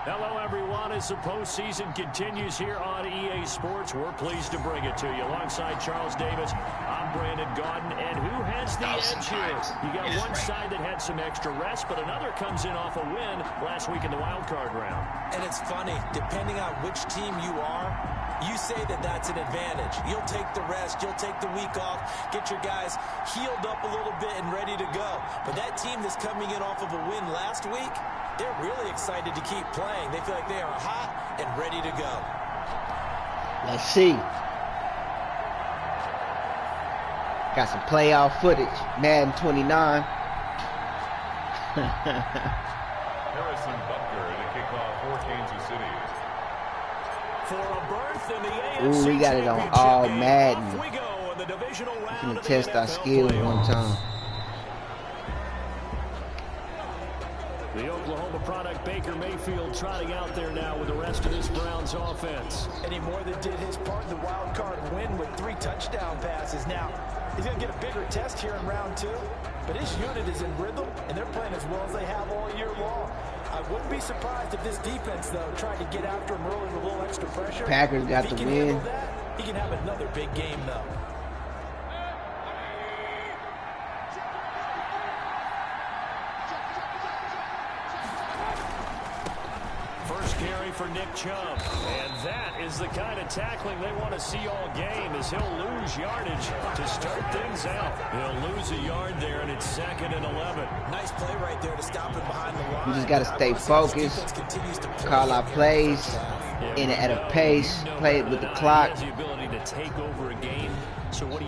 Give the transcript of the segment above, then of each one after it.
Hello, everyone. As the postseason continues here on EA Sports, we're pleased to bring it to you. Alongside Charles Davis, I'm Brandon Gaudin. And who has the edge here? You got one side that had some extra rest, but another comes in off a win last week in the wild card round. And it's funny, depending on which team you are, you say that that's an advantage. You'll take the rest, you'll take the week off, get your guys healed up a little bit and ready to go. But that team that's coming in off of a win last week, they're really excited to keep playing. They feel like they are hot and ready to go. Let's see. Got some playoff footage. Madden 29. Harrison Butker in a kickoff for Kansas City. For a berth in the AFC Ooh, we got it on all Madden. we go in the divisional round. We can test our skills one time. The Oklahoma product, Baker Mayfield, trotting out there now with the rest of this Browns offense. And he more than did his part in the wild card win with 3 touchdown passes. Now, he's going to get a bigger test here in round 2, but his unit is in rhythm, and they're playing as well as they have all year long. I wouldn't be surprised if this defense, though, tried to get after him early with a little extra pressure. Packers got the win. He can have another big game, though. First carry for Nick Chubb. And that is the kind of tackling they want to see all game, as he'll lose yardage to start things out. He'll lose a yard there, and it's 2nd and 11. Nice play right there to stop him behind the line. We just got to stay focused, call our plays at a pace, play it with the clock. He has the ability to take over a game. So what do?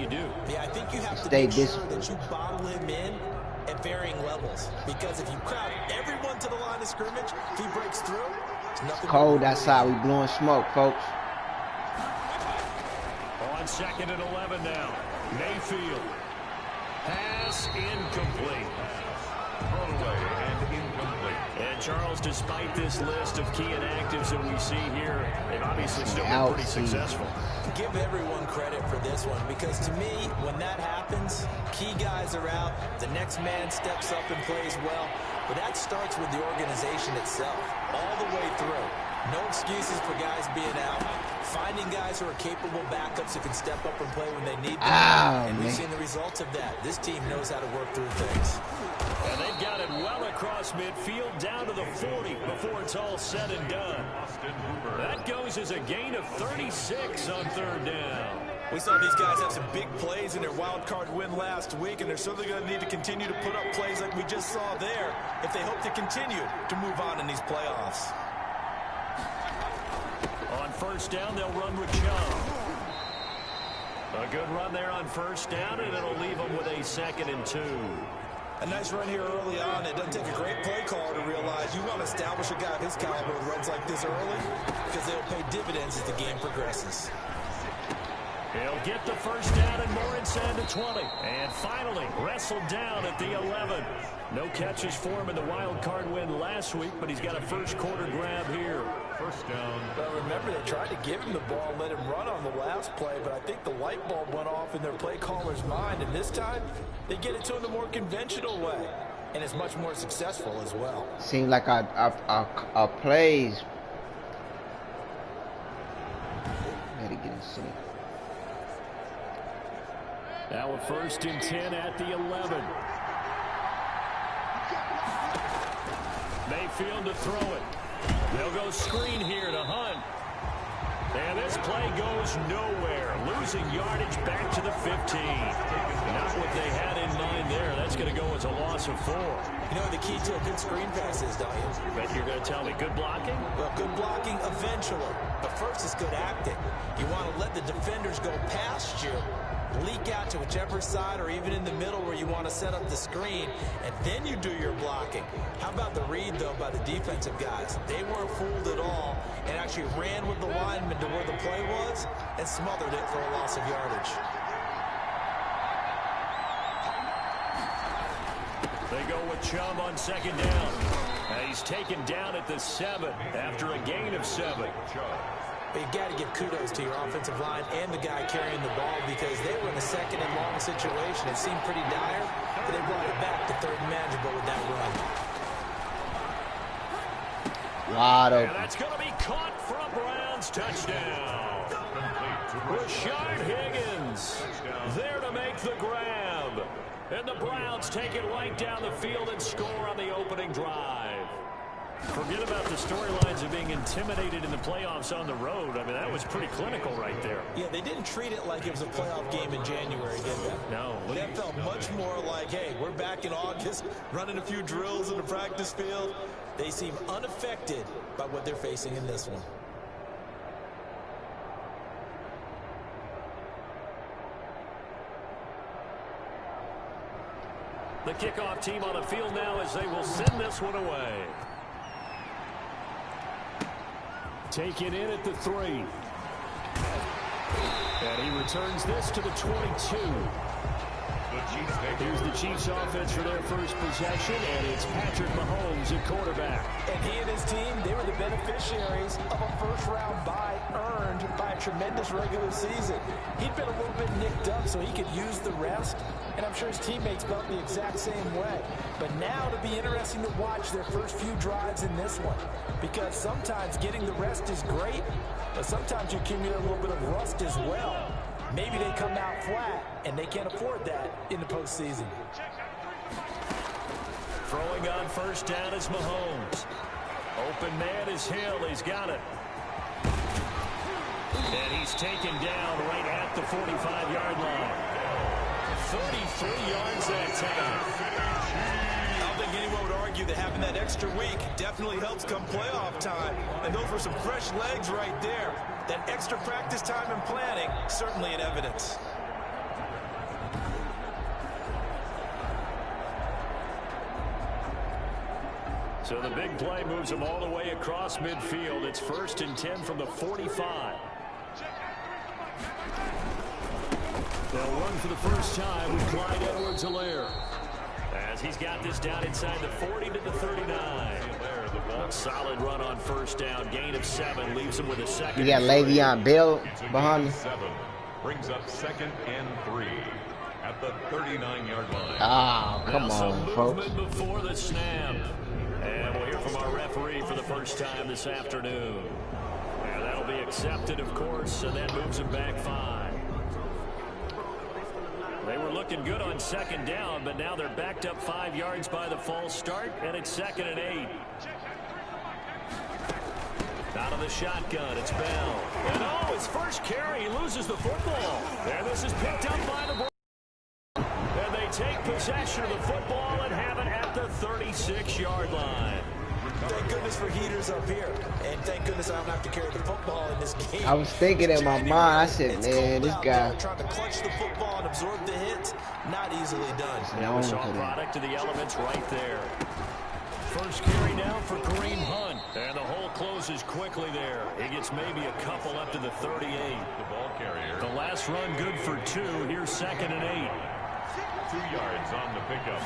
Yeah, I think you have to stay make sure disciplined. that you bottle him in at varying levels. Because if you crowd everyone to the line of scrimmage, if he breaks through, it's nothing. Cold outside. We blowing smoke, folks. On 2nd and 11 now. Mayfield. Pass incomplete. Throwaway and incomplete. And Charles, despite this list of key inactives that we see here, they've obviously still been pretty successful. Give everyone credit for this one, because to me, when that happens, key guys are out, the next man steps up and plays well, but that starts with the organization itself, all the way through. No excuses for guys being out, finding guys who are capable backups who can step up and play when they need them, and we've seen the results of that. This team knows how to work through things. And they've got it well across midfield, down to the 40 before it's all said and done. That goes as a gain of 36 on 3rd down. We saw these guys have some big plays in their wild card win last week, and they're certainly going to need to continue to put up plays like we just saw there if they hope to continue to move on in these playoffs. On 1st down, they'll run with Chubb. A good run there on 1st down, and it'll leave them with a 2nd and 2. A nice run here early on. It doesn't take a great play caller to realize you want to establish a guy of his caliber who runs like this early, because they'll pay dividends as the game progresses. He'll get the 1st down and more inside the 20. And finally, wrestled down at the 11. No catches for him in the wild card win last week, but he's got a 1st quarter grab here. 1st down. But remember, they tried to give him the ball and let him run on the last play, but I think the light bulb went off in their play caller's mind, and this time they get it to him the more conventional way, and it's much more successful as well. Seems like our plays. Gotta get in sync. Now a 1st and 10 at the 11. Mayfield to throw it. They'll go screen here to Hunt. And this play goes nowhere. Losing yardage back to the 15. Not what they had in mind there. That's going to go as a loss of 4. You know the key to a good screen pass is, don't you? Bet you're going to tell me good blocking? Well, good blocking eventually. But first is good acting. You want to let the defenders go past you, leak out to whichever side or even in the middle where you want to set up the screen, and then you do your blocking. How about the read, though, by the defensive guys? They weren't fooled at all and actually ran with the lineman to where the play was and smothered it for a loss of yardage. They go with Chubb on 2nd down. And he's taken down at the 7 after a gain of 7. But you've got to give kudos to your offensive line and the guy carrying the ball, because they were in a 2nd and long situation. It seemed pretty dire, but they brought it back to 3rd and manageable with that run. Wide And open. that's going to be caught for a Browns touchdown. Rashard Higgins there to make the grab. And the Browns take it right down the field and score on the opening drive. Forget about the storylines of being intimidated in the playoffs on the road. I mean, that was pretty clinical right there. Yeah, they didn't treat it like it was a playoff game in January, did they? No. That felt much more like, hey, we're back in August, running a few drills in the practice field. They seem unaffected by what they're facing in this one. The kickoff team on the field now as they will send this one away. Taken in at the 3. And he returns this to the 22. Here's the Chiefs offense for their first possession, and it's Patrick Mahomes at quarterback. And he and his team, they were the beneficiaries of a first-round bye earned by a tremendous regular season. He'd been a little bit nicked up so he could use the rest, and I'm sure his teammates felt the exact same way. But now it'll be interesting to watch their first few drives in this one, because sometimes getting the rest is great, but sometimes you accumulate a little bit of rust as well. Maybe they come out flat, and they can't afford that in the postseason. Throwing on first down is Mahomes. Open man is Hill. He's got it. And he's taken down right at the 45-yard line. 33 yards that time. I don't think anyone would argue that having that extra week definitely helps come playoff time. And those were some fresh legs right there. That extra practice time and planning, certainly in evidence. So the big play moves them all the way across midfield. It's 1st and 10 from the 45. They'll run for the first time with Clyde Edwards-Helaire, as he's got this down inside the 40 to the 39. A solid run on first down. Gain of 7 leaves him with a second. You got Le'Veon Bell behind him. 7 brings up 2nd and 3 at the 39-yard line. Oh, come on, folks. Movement before the snap. And we'll hear from our referee for the first time this afternoon. And that'll be accepted, of course, and that moves him back 5. They were looking good on second down, but now they're backed up 5 yards by the false start, and it's 2nd and 8. Out of the shotgun, it's Bell. And oh, his first carry, he loses the football. And this is picked up by the Browns. And they take possession of the football and have it at the 36-yard line. Thank goodness for heaters up here. And thank goodness I don't have to carry the football in this game. I was thinking in my mind, I said, man, this guy. Trying to clutch the football and absorb the hits, not easily done. Now we saw a product of the elements right there. First carry now for Kareem Hunt. And the hole closes quickly there. He gets maybe a couple up to the 38. The ball carrier. The last run good for 2. Here's 2nd and 8. 2 yards on the pickup.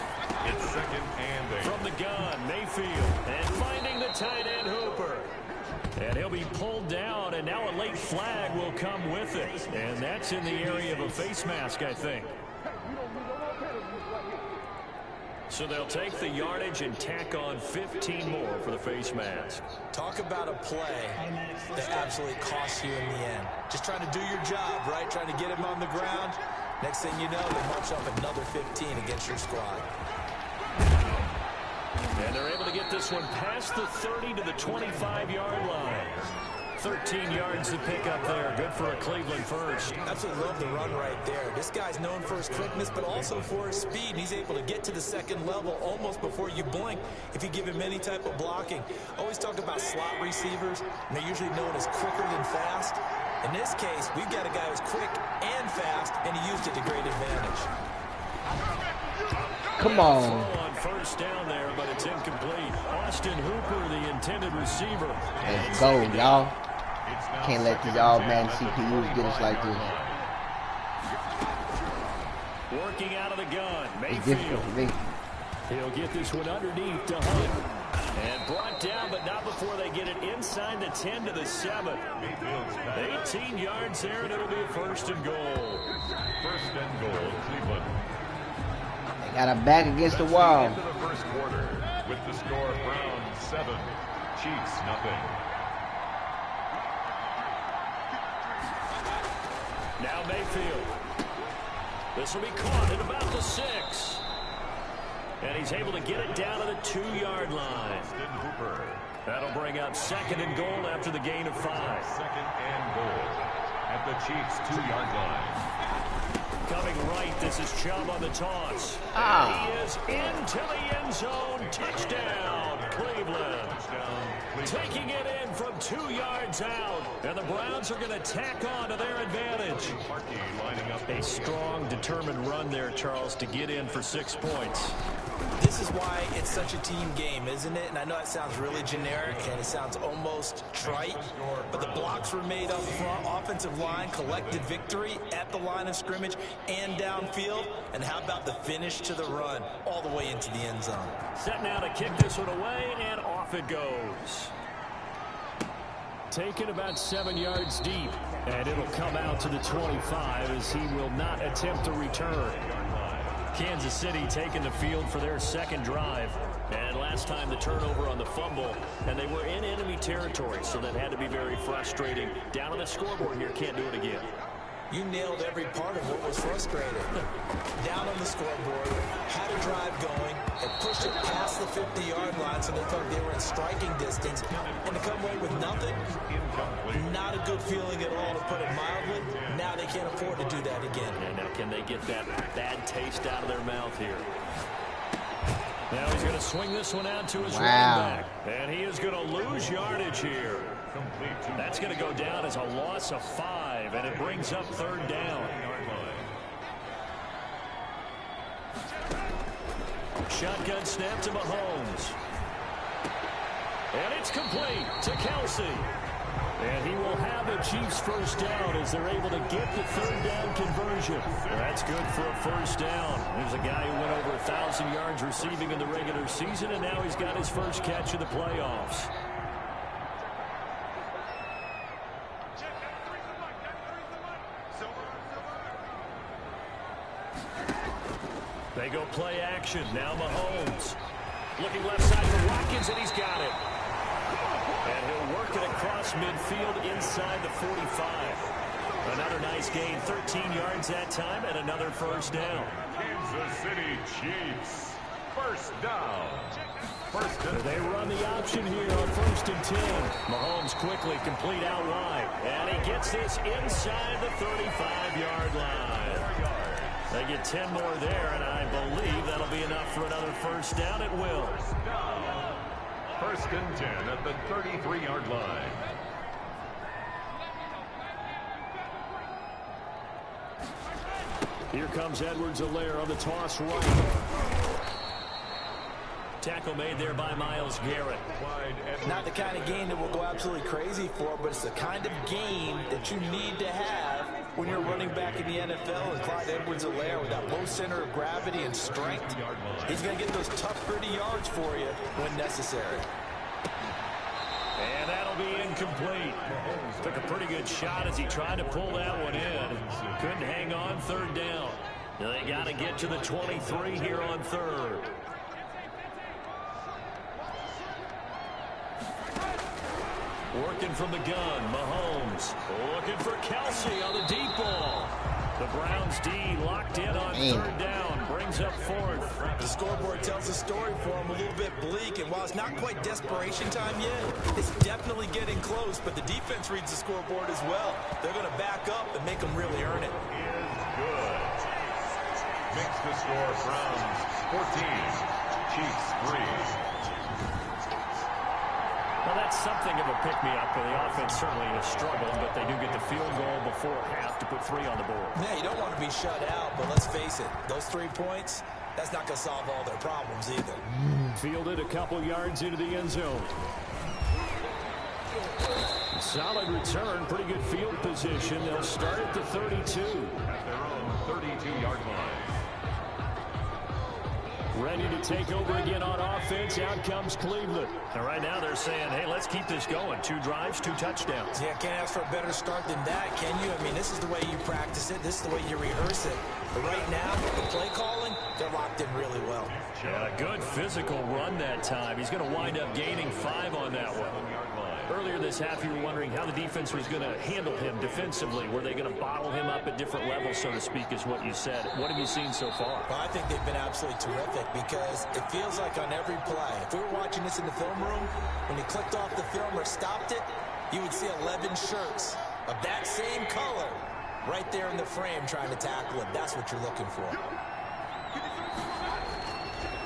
It's 2nd and 8. From the gun, Mayfield. And finding the tight end Hooper. And he'll be pulled down, and now a late flag will come with it. And that's in the area of a face mask, I think. So they'll take the yardage and tack on 15 more for the face mask. Talk about a play that absolutely costs you in the end. Just trying to do your job, right? Trying to get him on the ground. Next thing you know, they march up another 15 against your squad. And they're able to get this one past the 30 to the 25-yard line. 13 yards to pick up there. Good for a Cleveland first. Absolutely love the run right there. This guy's known for his quickness, but also for his speed. And he's able to get to the second level almost before you blink if you give him any type of blocking. Always talk about slot receivers, and they're usually known as quicker than fast. In this case, we've got a guy who's quick and fast, and he used it to great advantage. Come on. Throw on first down there, but it's incomplete. Austin Hooper, the intended receiver. Let's go, y'all. Can't let these all-man CPUs get us like this. Working out of the gun. It's difficult for me. He'll get this one underneath to Hunt. And brought down, but not before they get it inside the 10 to the 7. 18 yards there, and it'll be a 1st and goal. 1st and goal, Cleveland. They got a back against the wall. Into the first quarter with the score Browns 7, Chiefs, nothing. Now Mayfield. This will be caught at about the 6. And he's able to get it down to the 2-yard line. That'll bring up 2nd and goal after the gain of 5. 2nd and goal at the Chiefs' 2-yard line. Coming right, this is Chubb on the toss. Ah. And he is into the end zone. Touchdown, Cleveland. Taking it in from 2 yards out. And the Browns are going to tack on to their advantage. A strong, determined run there, Charles, to get in for 6 points. This is why it's such a team game, isn't it? And I know it sounds really generic and it sounds almost trite, but the blocks were made up front. Offensive line collected victory at the line of scrimmage and downfield. And how about the finish to the run all the way into the end zone? Set now to kick this one away, and off it goes. Taken about 7 yards deep, and it'll come out to the 25 as he will not attempt to return. Kansas City taking the field for their 2nd drive. And last time the turnover on the fumble, and they were in enemy territory, so that had to be very frustrating. Down on the scoreboard here, can't do it again. You nailed every part of what was frustrating. Down on the scoreboard, had a drive going, and pushed it past the 50-yard line so they thought they were in striking distance. And to come away with nothing, not a good feeling at all, to put it mildly. Now they can't afford to do that again. And now can they get that bad taste out of their mouth here? Now he's going to swing this one out to his running back. And he is going to lose yardage here. That's going to go down as a loss of 5, and it brings up 3rd down. Shotgun snap to Mahomes. And it's complete to Kelsey. And he will have the Chiefs' 1st down as they're able to get the 3rd down conversion. That's good for a 1st down. There's a guy who went over 1,000 yards receiving in the regular season, and now he's got his first catch of the playoffs. They go play action. Now Mahomes. Looking left side for Watkins, and he's got it. And he'll work it across midfield inside the 45. Another nice gain, 13 yards that time, and another 1st down. Kansas City Chiefs, 1st down. They run the option here on 1st and 10. Mahomes quickly complete out wide. And he gets this inside the 35-yard line. They get 10 more there, and I believe that'll be enough for another 1st down. It will. 1st and 10 at the 33-yard line. Here comes Edwards-Helaire on the toss right. Tackle made there by Myles Garrett. Not the kind of game that we'll go absolutely crazy for, but it's the kind of game that you need to have when you're running back in the NFL. And Clyde Edwards-Helaire with that low center of gravity and strength, he's going to get those tough, gritty yards for you when necessary. And that'll be incomplete. Took a pretty good shot as he tried to pull that one in. Couldn't hang on, 3rd down. They got to get to the 23 here on 3rd. Working from the gun, Mahomes. Looking for Kelsey on the deep ball. The Browns D locked in on 3rd down. Brings up 4th. The scoreboard tells the story for him, a little bit bleak. And while it's not quite desperation time yet, it's definitely getting close. But the defense reads the scoreboard as well. They're going to back up and make them really earn it. Is good. Makes the score Browns 14, Chiefs 3. Well, that's something of a pick-me-up. The offense certainly has struggled, but they do get the field goal before half to put 3 on the board. Yeah, you don't want to be shut out, but let's face it, those 3 points, that's not going to solve all their problems either. Fielded a couple yards into the end zone. Solid return, pretty good field position. They'll start at the 32. At their own 32-yard line. Ready to take over again on offense. Out comes Cleveland. And right now they're saying, hey, let's keep this going. 2 drives, 2 touchdowns. Yeah, can't ask for a better start than that, can you? I mean, this is the way you practice it. This is the way you rehearse it. But right now, the play calling, They're locked in really well. Yeah, a good physical run that time. He's going to wind up gaining 5 on that one. Earlier this half, you were wondering how the defense was going to handle him defensively. Were they going to bottle him up at different levels, so to speak, is what you said. What have you seen so far? Well, I think they've been absolutely terrific because it feels like on every play, if we were watching this in the film room, when you clicked off the film or stopped it, you would see 11 shirts of that same color right there in the frame trying to tackle him. That's what you're looking for.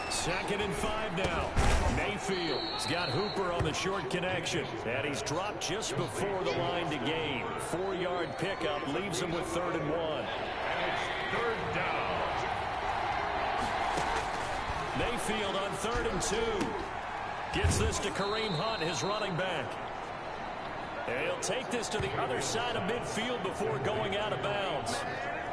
2nd and 5 now. Mayfield has got Hooper on the short connection. And he's dropped just before the line to gain. 4-yard pickup leaves him with 3rd and 1. And it's 3rd down. Mayfield on 3rd and 2. Gets this to Kareem Hunt, his running back. And he'll take this to the other side of midfield before going out of bounds.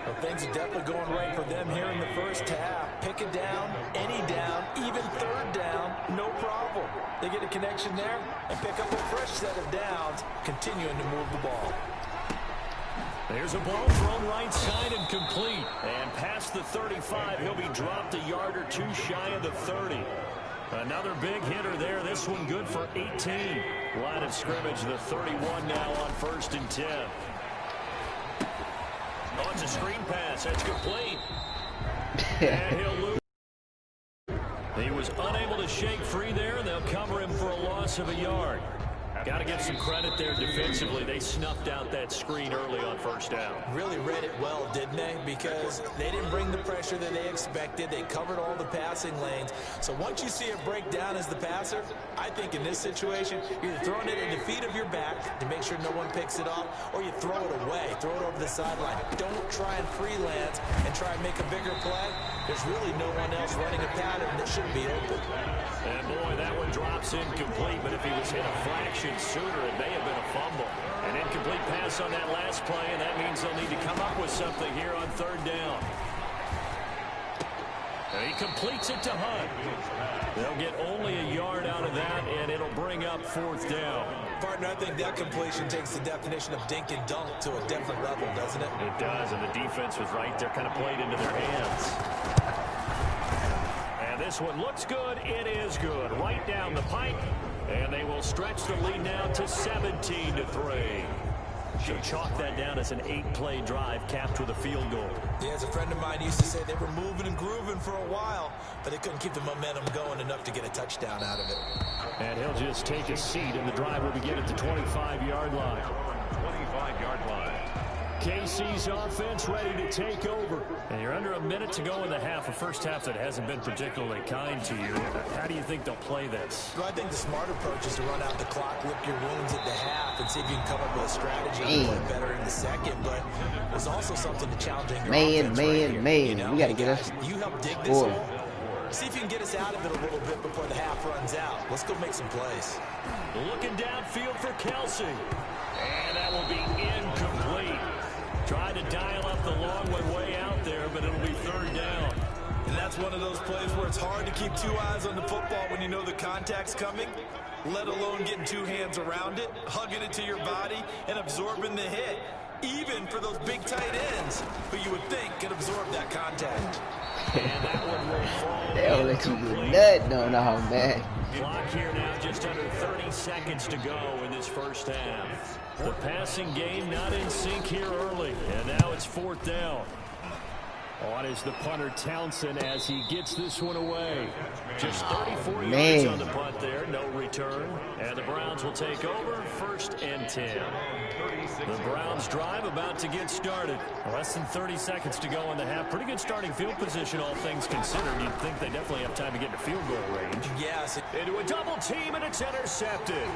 Well, things are definitely going right for them here in the first half. Pick it down, any down, even 3rd down, no problem. They get a connection there and pick up a fresh set of downs, continuing to move the ball. There's a ball thrown right side and complete. And past the 35, he'll be dropped a yard or 2 shy of the 30. Another big hitter there. This one good for 18. Line of scrimmage, the 31 now on 1st and 10. Oh, it's a screen pass. That's complete. And he'll lose. He was unable to shake free there, and they'll cover him for a loss of a yard. Got to give some credit there defensively. They snuffed out that screen early on 1st down. Really read it well, didn't they? Because they didn't bring the pressure that they expected. They covered all the passing lanes. So once you see it break down as the passer, I think in this situation, you're either throwing it at the feet of your back to make sure no one picks it up, or you throw it away, throw it over the sideline. Don't try and freelance and try and make a bigger play. There's really no one else running a pattern that should be open. And boy, that one drops incomplete, but if he was hit a fraction sooner, it may have been a fumble. An incomplete pass on that last play, and that means they'll need to come up with something here on 3rd down. And he completes it to Hunt. They'll get only a yard out of that, and it'll bring up 4th down. Partner, I think that completion takes the definition of dink and dunk to a different level, doesn't it? It does, and the defense was right there, kind of played into their hands. And this one looks good. It is good. Right down the pipe. And they will stretch the lead now to 17-3. So chalk that down as an 8-play drive capped with a field goal. Yeah, as a friend of mine used to say, they were moving and grooving for a while, but they couldn't keep the momentum going enough to get a touchdown out of it. And he'll just take a seat, and the drive will begin at the 25-yard line. 25-yard line. KC's offense ready to take over. And you're under a minute to go in the half, a first half that hasn't been particularly kind to you. How do you think they'll play this? Well, I think the smart approach is to run out the clock, lick your wounds at the half, and see if you can come up with a strategy and play better in the second. But there's also something to challenging your offense right here. You know, we got to get us. You help dig this hole. See if you can get us out of it a little bit before the half runs out. Let's go make some plays. Looking downfield for Kelsey. And that will be incomplete. Tried to dial up the long one way out there, but it'll be 3rd down. And that's one of those plays where it's hard to keep 2 eyes on the football when you know the contact's coming, let alone getting 2 hands around it, hugging it to your body, and absorbing the hit, even for those big tight ends who you would think could absorb that contact. And that one will fall. They'll let you get nut on our man. Clock here now, just under 30 seconds to go in this first half. The passing game not in sync here early, and now it's 4th down. On is the punter Townsend as he gets this one away. Just 34 yards on the punt there, no return. And the Browns will take over 1st and 10. The Browns drive about to get started. Less than 30 seconds to go in the half. Pretty good starting field position, all things considered. You'd think they definitely have time to get to field goal range. Yes. Into a double team, and it's intercepted.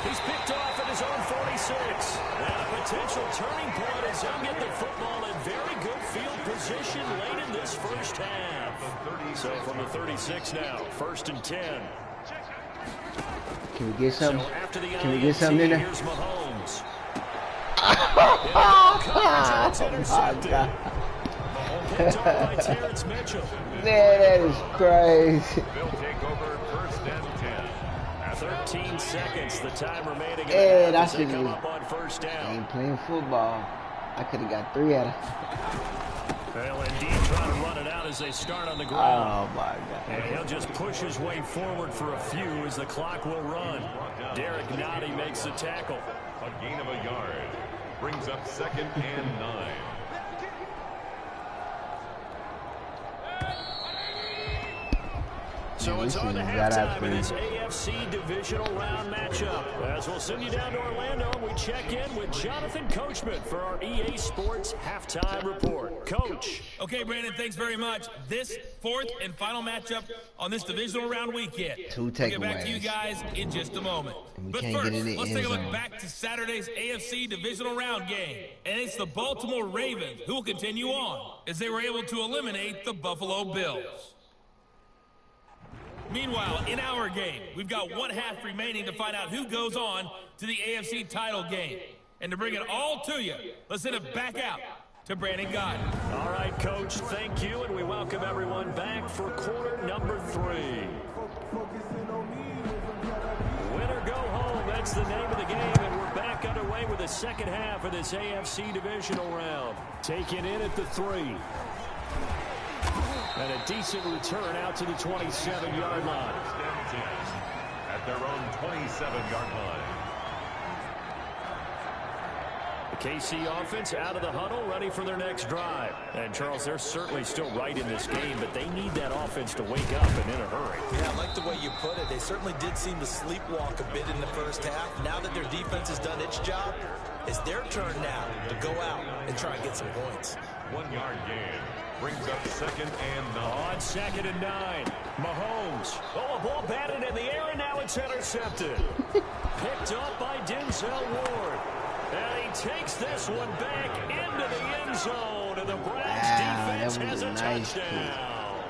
He's picked off at his own 46. And a potential turning point as he'll get the football in very good field position late in this first half. So from the 36 now, 1st and 10. Can we get something? So Can we get something in there? Here's Mahomes. Oh my God. Picked up by Terrence Mitchell. Man, that is crazy. They'll take over 1st and 10. 13 seconds, the time remaining. Yeah, that's it. Come up on 1st I down. ain't playing football. I could have got 3 out of They'll indeed try to run it out as they start on the ground. Oh, my God. And he'll just push his way forward for a few as the clock will run. Derek Nottie makes the tackle. A gain of a yard. Brings up 2nd and 9. So it's on to halftime in this AFC divisional round matchup. As we'll send you down to Orlando, we check in with Jonathan Coachman for our EA Sports Halftime Report. Coach. Okay, Brandon, thanks very much. This 4th and final matchup on this divisional round weekend. Two takeaways. We'll get back to you guys in just a moment. But first, let's take a look back to Saturday's AFC divisional round game. And it's the Baltimore Ravens who will continue on as they were able to eliminate the Buffalo Bills. Meanwhile, in our game, we've got 1 half remaining to find out who goes on to the AFC title game. And to bring it all to you, let's send it back out to Brandon Godden. All right, Coach, thank you, and we welcome everyone back for quarter number 3. Win or go home, that's the name of the game, and we're back underway with the second half of this AFC divisional round. Taking in at the 3. And a decent return out to the 27-yard line. At their own 27-yard line. The KC offense out of the huddle, ready for their next drive. And, Charles, they're certainly still right in this game, but they need that offense to wake up and in a hurry. Yeah, I like the way you put it. They certainly did seem to sleepwalk a bit in the first half. Now that their defense has done its job, it's their turn now to go out and try and get some points. 1-yard gain. Brings up 2nd and 9. On 2nd and 9, Mahomes. Oh, a ball batted in the air, and now it's intercepted. Picked up by Denzel Ward. And he takes this one back into the end zone, and the Browns defense has a touchdown.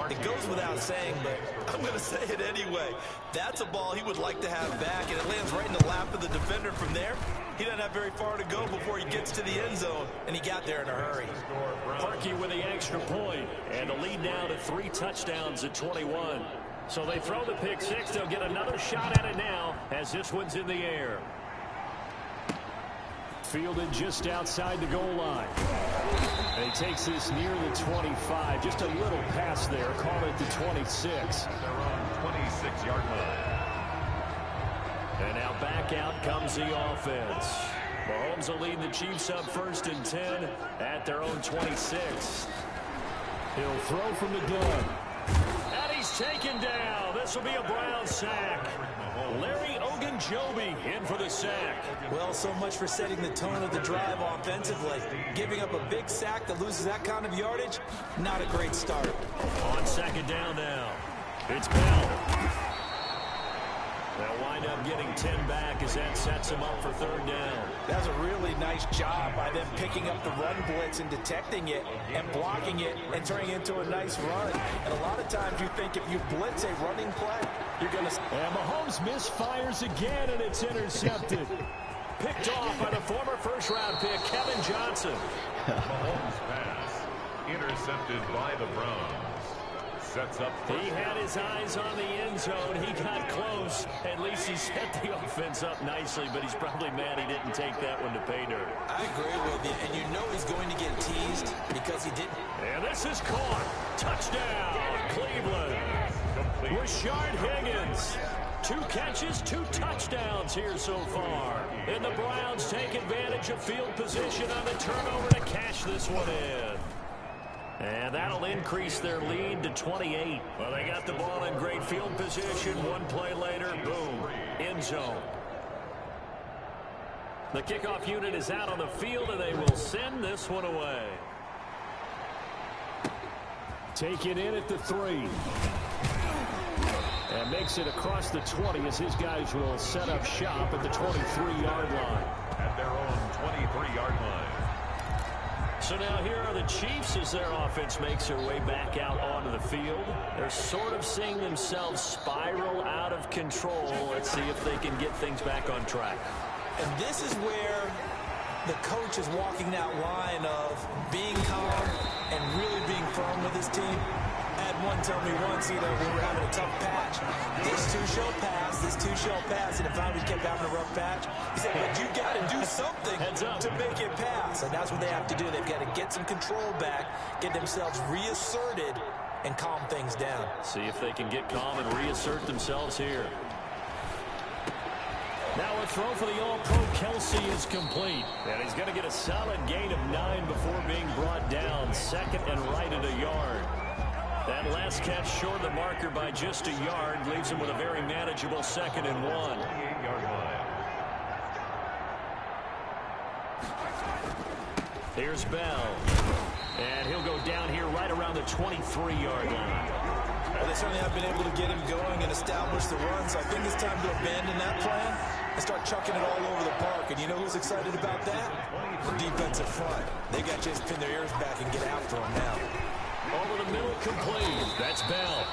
It goes without saying, but I'm going to say it anyway. That's a ball he would like to have back, and it lands right in the lap of the defender from there. He doesn't have very far to go before he gets to the end zone, and he got there in a hurry. Parkey with the extra point, and the lead now to 3 touchdowns at 21. So they throw the pick 6. They'll get another shot at it now as this one's in the air. Fielded just outside the goal line. And he takes this near the 25. Just a little pass there. Call it the 26. Their own 26-yard line. And now back out comes the offense. Mahomes will lead the Chiefs up 1st and 10 at their own 26. He'll throw from the gun. And he's taken down. This will be a Brown sack. Larry Ogunjobi in for the sack. Well, so much for setting the tone of the drive offensively. Giving up a big sack that loses that kind of yardage, not a great start. On 2nd down now, it's Bell. They'll wind up getting 10 back as that sets them up for 3rd down. That's a really nice job by them picking up the run blitz and detecting it and blocking it and turning it into a nice run. And a lot of times you think if you blitz a running play, you're going to... And Mahomes misfires again, and it's intercepted. Picked off by the former first-round pick, Kevin Johnson. Mahomes' pass intercepted by the Browns. Sets up. He had his eyes on the end zone. He got close. At least he set the offense up nicely, but he's probably mad he didn't take that one to pay dirt. I agree with you, and you know he's going to get teased because he didn't. And this is caught. Touchdown, Cleveland. Rashard Higgins. 2 catches, 2 touchdowns here so far. And the Browns take advantage of field position on the turnover to cash this one in. And that'll increase their lead to 28. Well, they got the ball in great field position. 1 play later, boom, end zone. The kickoff unit is out on the field, and they will send this one away. Take it in at the 3. And makes it across the 20 as his guys will set up shop at the 23-yard line. At their own 23-yard line. So now here are the Chiefs as their offense makes their way back out onto the field. They're sort of seeing themselves spiral out of control. Let's see if they can get things back on track. And this is where the coach is walking that line of being calm and really being firm with his team. I had one tell me once, we were having a tough patch. coach. This too shall pass. This too shall pass. And if I kept having a rough patch, he said, but you got to do something to make it pass. And that's what they have to do. They've got to get some control back, get themselves reasserted, and calm things down. See if they can get calm and reassert themselves here. Now a throw for the All-Pro Kelsey is complete. And he's going to get a solid gain of 9 before being brought down. Second and right at a yard. That last catch short of the marker by just a yard leaves him with a very manageable 2nd and 1. Here's Bell. And he'll go down here right around the 23-yard line. Well, they certainly have been able to get him going and establish the run, so I think it's time to abandon that plan and start chucking it all over the park. And you know who's excited about that? The defensive front. They got to just pin their ears back and get after him now. Over the middle, complete. That's Bell.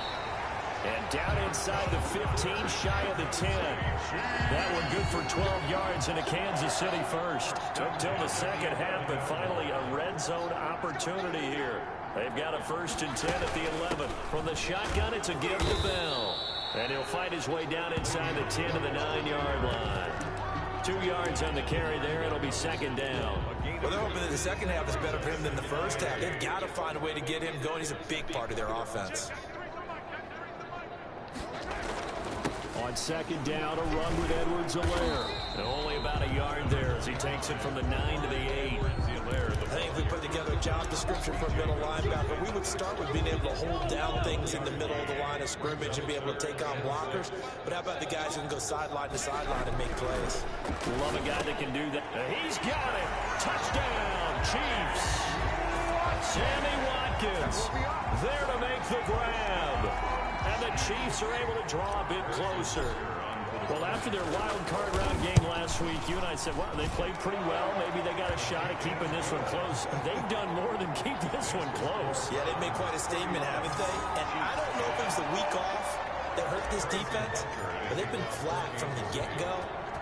And down inside the 15, shy of the 10. That one good for 12 yards and a Kansas City first. Took till the second half, but finally a red zone opportunity here. They've got a 1st and 10 at the 11. From the shotgun, it's a give to Bell. And he'll fight his way down inside the 10 to the 9-yard line. 2 yards on the carry there. It'll be 2nd down. Well, they're hoping that the second half is better for him than the first half. They've got to find a way to get him going. He's a big part of their offense. On 2nd down, a run with Edwards-Helaire. Only about a yard there as he takes it from the 9 to the 8. I think if we put together a job description for a middle linebacker, we would start with being able to hold down things in the middle of the line of scrimmage and be able to take on blockers. But how about the guys who can go sideline to sideline and make plays? Love a guy that can do that. He's got it. Touchdown, Chiefs. Sammy Watkins there to make the grab. And the Chiefs are able to draw a bit closer. Well, after their wild card round game last week, you and I said, wow, they played pretty well. Maybe they got a shot at keeping this one close. They've done more than keep this one close. Yeah, they've made quite a statement, haven't they? And I don't know if it was the week off that hurt this defense, but they've been flat from the get-go,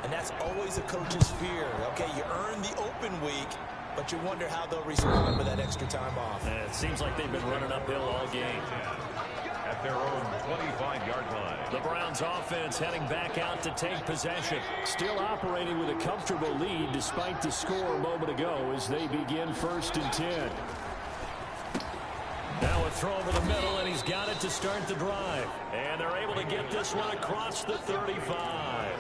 and that's always a coach's fear. Okay, you earn the open week, but you wonder how they'll respond with that extra time off. And it seems like they've been running uphill all game. At their own 25-yard line. The Browns offense heading back out to take possession. Still operating with a comfortable lead despite the score a moment ago as they begin 1st and 10. Now a throw over the middle, and he's got it to start the drive. And they're able to get this one across the 35.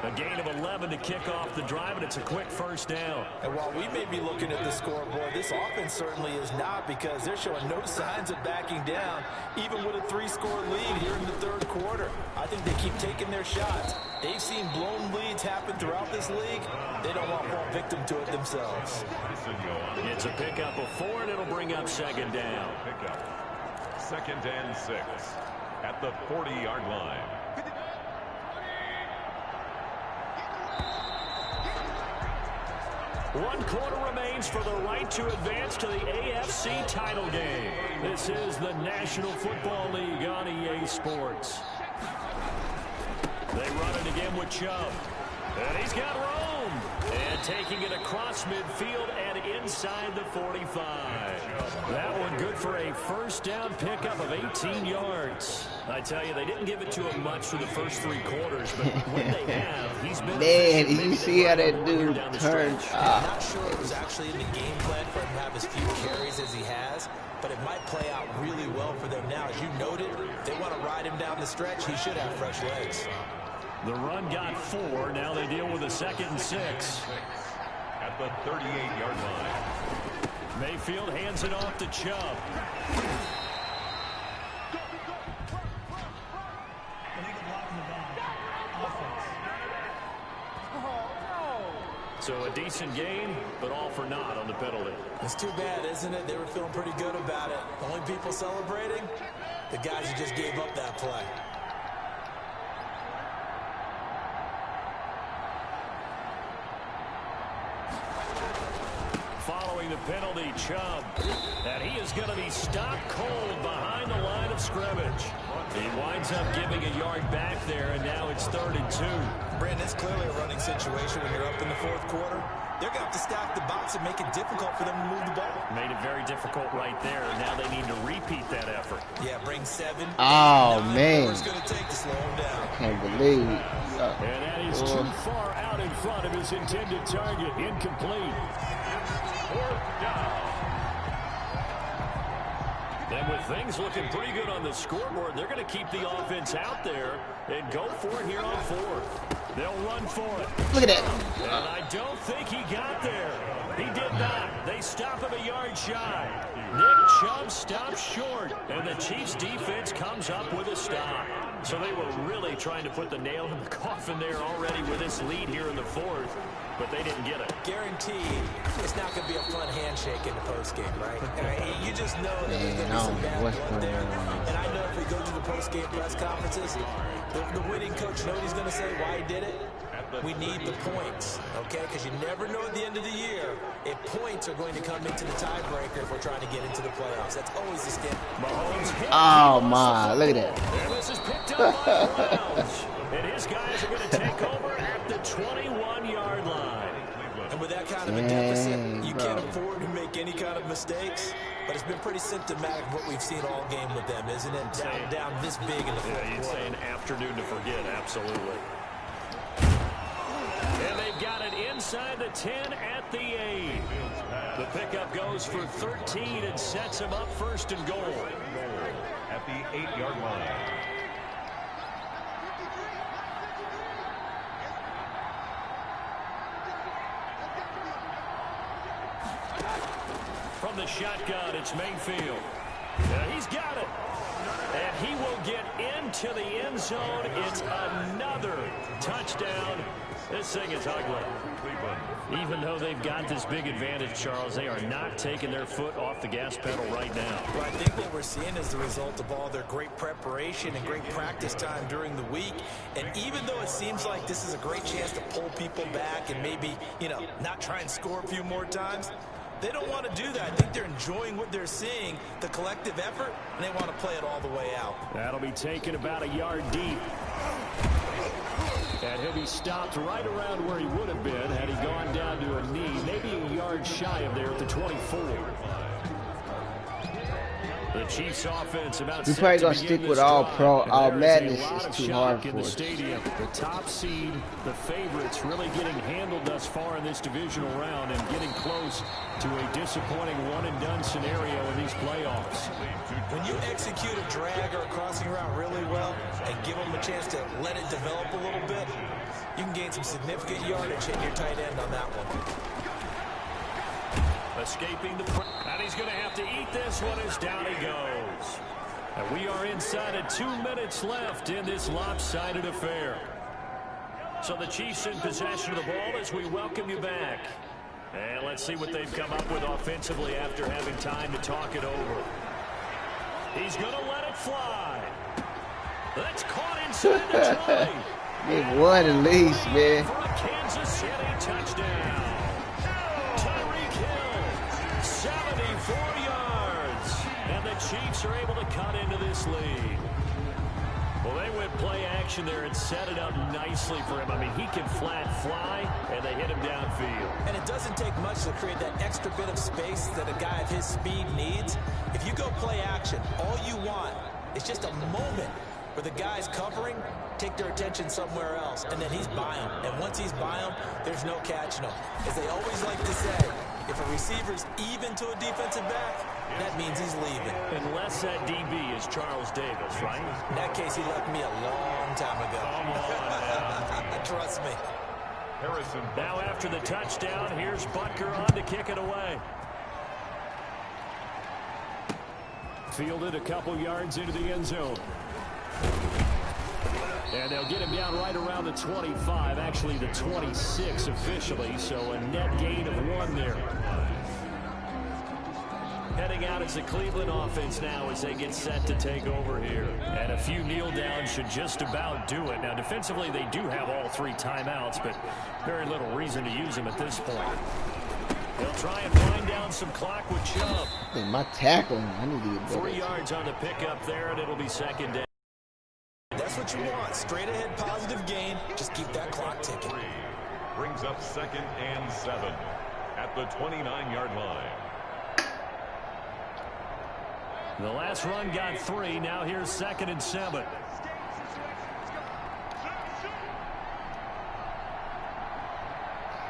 A gain of 11 to kick off the drive, and it's a quick 1st down. And while we may be looking at the scoreboard, this offense certainly is not, because they're showing no signs of backing down, even with a 3-score lead here in the 3rd quarter. I think they keep taking their shots. They've seen blown leads happen throughout this league. They don't want to fall victim to it themselves. It's a pickup of 4, and it'll bring up 2nd down. Pickup. 2nd and 6 at the 40-yard line. One quarter remains for the right to advance to the AFC title game. This is the National Football League on EA Sports. They run it again with Chubb. And he's got room. And taking it across midfield and inside the 45. That one good for a 1st down pickup of 18 yards. I tell you, they didn't give it to him much for the first 3 quarters, but when they have, he's been... Man, did you see how that dude turned up? I'm not sure it was actually in the game plan for him to have as few carries as he has, but it might play out really well for them now. As you noted, if they want to ride him down the stretch, he should have fresh legs. The run got 4. Now they deal with a 2nd and 6. At the 38-yard line. Mayfield hands it off to Chubb. So a decent gain, but all for naught on the penalty. It's too bad, isn't it? They were feeling pretty good about it. The only people celebrating, the guys who just gave up that play. Following the penalty, Chubb. And he is going to be stopped cold behind the line of scrimmage. He winds up giving a yard back there, and now it's 3rd and 2. Brandon, it's clearly a running situation when you're up in the 4th quarter. They're going to have to stack the box and make it difficult for them to move the ball. Made it very difficult right there. Now they need to repeat that effort. Yeah, bring 7. Oh, man. It's going to take to Can't believe. And that is too far out in front of his intended target. Incomplete. 4th down. And with things looking pretty good on the scoreboard, they're going to keep the offense out there and go for it here on 4th. They'll run for it. Look at that. And I don't think he got there. He did not. They stop him a yard shy. Nick Chubb stops short, and the Chiefs defense comes up with a stop. So they were really trying to put the nail in the coffin there already with this lead here in the 4th, but they didn't get it. Guaranteed, it's not going to be a fun handshake in the postgame, right? You just know that there's going to be some bad blood there. And I know if we go to the postgame press conferences, the winning coach knows what he's going to say, why he did it. We need the points, okay? Because you never know at the end of the year if points are going to come into the tiebreaker if we're trying to get into the playoffs. That's always the skin. Oh, my. Look at that. And this is picked up by Browns. And his guys are going to take over at the 21-yard line. And with that kind of a deficit, you can't afford to make any kind of mistakes. But it's been pretty symptomatic of what we've seen all game with them, isn't it? Down this big in the fourth quarter. You'd say an afternoon to forget, absolutely. And they've got it inside the 10 at the 8. The pickup goes for 13 and sets him up 1st and goal. At the 8-yard line. From the shotgun, it's Mayfield. He's got it. And he will get into the end zone. It's another touchdown. This thing is ugly. Even though they've got this big advantage, Charles, they are not taking their foot off the gas pedal right now. Well, I think what we're seeing is the result of all their great preparation and great practice time during the week. And even though it seems like this is a great chance to pull people back and maybe, not try and score a few more times, they don't want to do that. I think they're enjoying what they're seeing, the collective effort, and they want to play it all the way out. That'll be taken about a yard deep. And he'll be stopped right around where he would have been had he gone down to a knee, maybe a yard shy of there at the 24. The Chiefs offense about we probably gonna stick with all pro. All Madden is too hard for us. The top seed, the favorites, really getting handled thus far in this divisional round and getting close to a disappointing one-and-done scenario in these playoffs. When you execute a drag or a crossing route really well and give them a chance to let it develop a little bit, you can gain some significant yardage hitting your tight end on that one. Escaping the pressure. And he's going to have to eat this one as down he goes. And we are inside of 2 minutes left in this lopsided affair. So the Chiefs in possession of the ball as we welcome you back. And let's see what they've come up with offensively after having time to talk it over. He's going to let it fly. That's caught inside the 20. Get one at least, man. For a Kansas City touchdown. 74 yards, and the Chiefs are able to cut into this lead. Well, they went play action there and set it up nicely for him. I mean, he can flat fly, and they hit him downfield. And it doesn't take much to create that extra bit of space that a guy of his speed needs. If you go play action, all you want is just a moment where the guy's covering, take their attention somewhere else, and then he's by him. And once he's by him, there's no catching him. As they always like to say, if a receiver's even to a defensive back, that means he's leaving. Unless that DB is Charles Davis, right? In that case, he left me a long time ago. Come on, man. Trust me. Harrison. Now after the touchdown, here's Butker on to kick it away. Fielded a couple yards into the end zone. And they'll get him down right around the 25, actually the 26 officially, so a net gain of 1 there. Heading out as the Cleveland offense now as they get set to take over here. And a few kneel downs should just about do it. Now defensively they do have all 3 timeouts, but very little reason to use them at this point. They'll try and wind down some clock with Chubb. My tackling, I need to get better. 3 yards on the pickup there, and it'll be second down. That's what you want. Straight ahead positive gain. Just keep that clock ticking. Brings up 2nd and 7 at the 29-yard line. The last run got 3. Now here's 2nd and 7.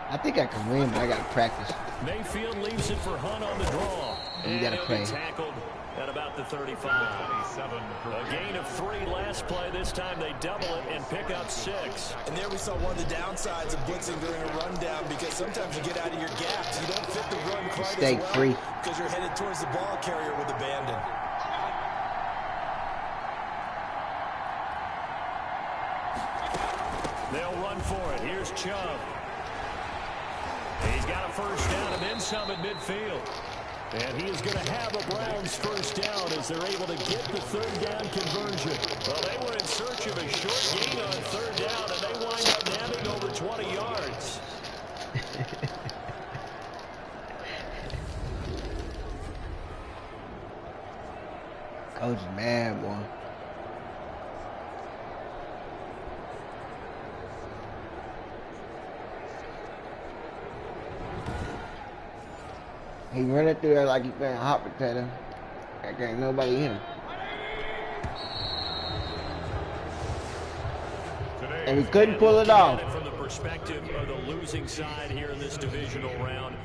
I think I can win, but I gotta practice. Mayfield leaves it for Hunt on the draw. You gotta play. Tackled at about the 35. A gain of 3 last play. This time they double it and pick up 6. And there we saw one of the downsides of blitzing during a rundown, because sometimes you get out of your gaps. You don't fit the run quite as well free because you're headed towards the ball carrier with abandon. They'll run for it. Here's Chubb. He's got a first down and then some at midfield. And he is going to have a Browns first down as they're able to get the third down conversion. Well, they were in search of a short gain on third down, and they wind up nabbing over 20 yards. Coach is mad, boy. He running through there like he playing hot potato. Like ain't nobody in him. And we couldn't pull it off. From the perspective of the losing side here in this divisional round,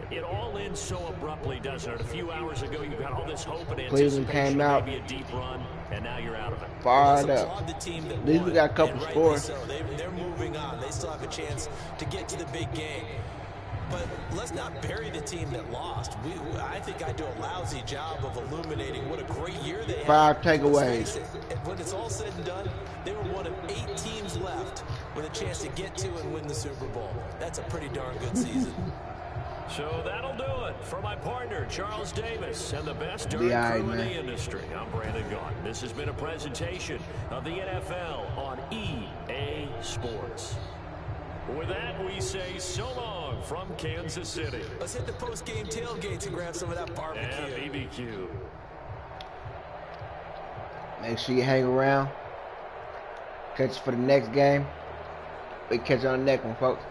it all ends so abruptly, doesn't it? A few hours ago, you got all this hope and Cleveland came out, maybe a deep run, and now you're out of it. Fired up. At least we got a couple scores. So they're moving on. They still have a chance to get to the big game. But let's not bury the team that lost. I think I do a lousy job of illuminating what a great year they had. 5 takeaways. When it's all said and done, they were one of 8 teams left with a chance to get to and win the Super Bowl. That's a pretty darn good season. So that'll do it for my partner, Charles Davis, and the best dirt crew in the industry. I'm Brandon Gaudin. This has been a presentation of the NFL on EA Sports. With that, we say so long from Kansas City. Let's hit the post-game tailgates and grab some of that barbecue. And BBQ. Make sure you hang around. Catch us for the next game. We catch you on the next one, folks.